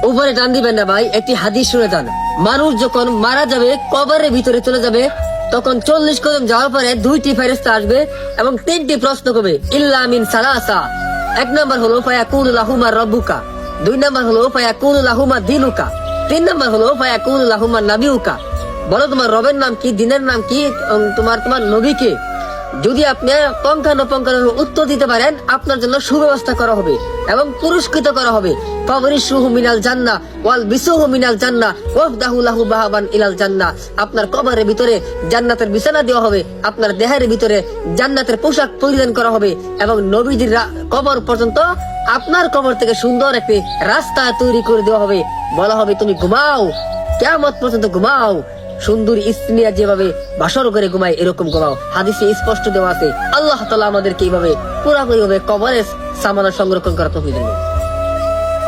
উপরে টান দিবেন না ভাই, একটি হাদিস শুনে যান। মানুষ যখন মারা যাবে, কবরের ভিতরে চলে যাবে, তখন 40 কদম যাওয়ার পরে 2টি ফেরেশতা আসবে এবং 3টি প্রশ্ন করবে, ইল্লা মিন সালাসা। 1 নম্বর হলো ফায়াকুলু লাহুমা রাব্বুকা, 2 নম্বর হলো ফায়াকুলু লাহুমা দিনুকা, 3 নম্বর হলো ফায়াকুলু লাহুমা নাবিউকা। বলো তোমার রবের নাম কি, দিনের নাম কি, তোমার নবী কে? যদি আপনি পঙ্খানুপঙ্খানু উত্তর দিতে পারেন, আপনার জন্য সুব্যবস্থা করা হবে এবং পুরস্কৃত করা হবে। ফাবরিশুহু মিনাল জান্নাহ ওয়াল বিসুহু মিনাল জান্নাহ ওয়াফদাহু লাহু বাহাবান ইলাল জান্নাহ। আপনার কবরের ভিতরে জান্নাতের বিছানা দেওয়া হবে, আপনার দেহের ভিতরে জান্নাতের পোশাক পরিধান করা হবে এবং নবীজির কবর পর্যন্ত আপনার কবর থেকে সুন্দর একটি রাস্তা তৈরি করে দেওয়া হবে। বলা হবে তুমি ঘুমাও, কিয়ামত পর্যন্ত ঘুমাও, সুন্দর স্ত্রী নিয়ে যেভাবে বাসর করে ঘুমায় এরকম ঘুমাও। হাদিসে স্পষ্ট দেওয়া আছে। আল্লাহ তাআলা আমাদেরকে এইভাবে পুরোপুরি ভাবে কবরের সামানা সংরক্ষণ করা তৌফিক দিন।